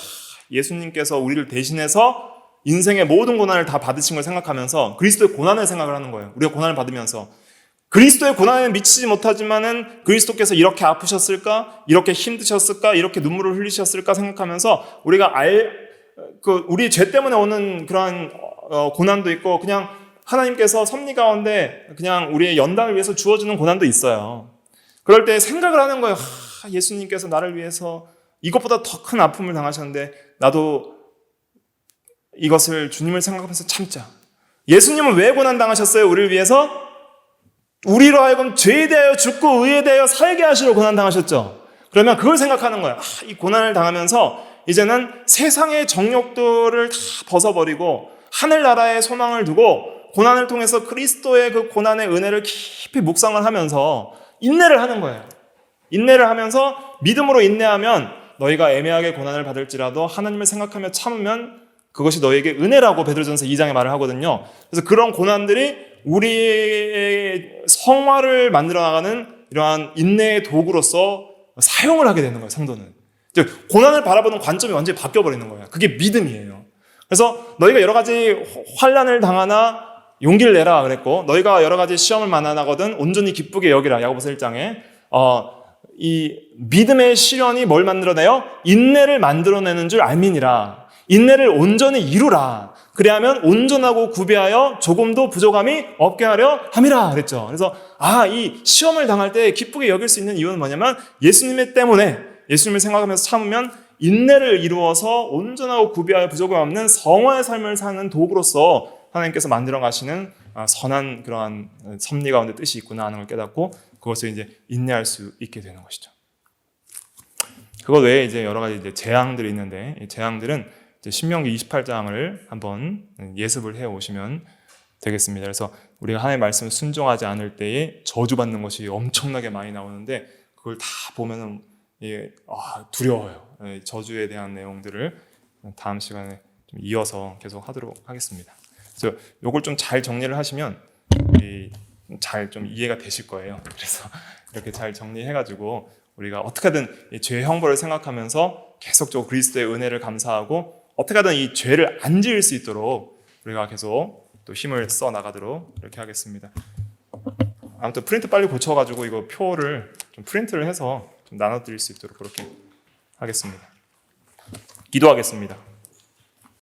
예수님께서 우리를 대신해서 인생의 모든 고난을 다 받으신 걸 생각하면서 그리스도의 고난을 생각을 하는 거예요. 우리가 고난을 받으면서 그리스도의 고난에 미치지 못하지만은 그리스도께서 이렇게 아프셨을까? 이렇게 힘드셨을까? 이렇게 눈물을 흘리셨을까? 생각하면서 우리가 우리 죄 때문에 오는 그러한 고난도 있고 그냥 하나님께서 섭리 가운데 그냥 우리의 연단을 위해서 주어주는 고난도 있어요. 그럴 때 생각을 하는 거예요. 예수님께서 나를 위해서 이것보다 더 큰 아픔을 당하셨는데 나도 이것을 주님을 생각하면서 참자. 예수님은 왜 고난당하셨어요? 우리를 위해서? 우리로 하여금 죄에 대하여 죽고 의에 대하여 살게 하시려 고난당하셨죠. 그러면 그걸 생각하는 거야. 이 고난을 당하면서 이제는 세상의 정욕들을 다 벗어버리고 하늘나라의 소망을 두고 고난을 통해서 그리스도의 그 고난의 은혜를 깊이 묵상을 하면서 인내를 하는 거예요. 인내를 하면서 믿음으로 인내하면 너희가 애매하게 고난을 받을지라도 하나님을 생각하며 참으면 그것이 너희에게 은혜라고 베드로전서 2장에 말을 하거든요. 그래서 그런 고난들이 우리의 성화를 만들어 나가는 이러한 인내의 도구로서 사용을 하게 되는 거예요, 성도는. 고난을 바라보는 관점이 완전히 바뀌어버리는 거예요. 그게 믿음이에요. 그래서 너희가 여러 가지 환난을 당하나 용기를 내라 그랬고, 너희가 여러 가지 시험을 만나거든 온전히 기쁘게 여기라. 야고보서 1장에 이 믿음의 시련이 뭘 만들어내요? 인내를 만들어내는 줄 알미니라. 인내를 온전히 이루라. 그래야면 온전하고 구비하여 조금도 부족함이 없게 하려 함이라 그랬죠. 그래서 이 시험을 당할 때 기쁘게 여길 수 있는 이유는 뭐냐면 예수님 때문에, 예수님을 생각하면서 참으면 인내를 이루어서 온전하고 구비하여 부족함 없는 성화의 삶을 사는 도구로서 하나님께서 만들어 가시는 선한 그러한 섭리 가운데 뜻이 있구나 하는 걸 깨닫고 그것을 이제 인내할 수 있게 되는 것이죠. 그것 외에 이제 여러 가지 이제 재앙들이 있는데, 이 재앙들은 이제 신명기 28장을 한번 예습을 해 오시면 되겠습니다. 그래서 우리가 하나님의 말씀을 순종하지 않을 때에 저주받는 것이 엄청나게 많이 나오는데 그걸 다 보면은 두려워요. 저주에 대한 내용들을 다음 시간에 좀 이어서 계속 하도록 하겠습니다. 그래서 이걸 좀 잘 정리를 하시면 잘 좀 이해가 되실 거예요. 그래서 이렇게 잘 정리해가지고 우리가 어떻게든 이 죄의 형벌을 생각하면서 계속적으로 그리스도의 은혜를 감사하고 어떻게든 이 죄를 안 지을 수 있도록 우리가 계속 또 힘을 써 나가도록 이렇게 하겠습니다. 아무튼 프린트 빨리 고쳐가지고 이거 표를 좀 프린트를 해서 좀 나눠드릴 수 있도록 그렇게 하겠습니다. 기도하겠습니다.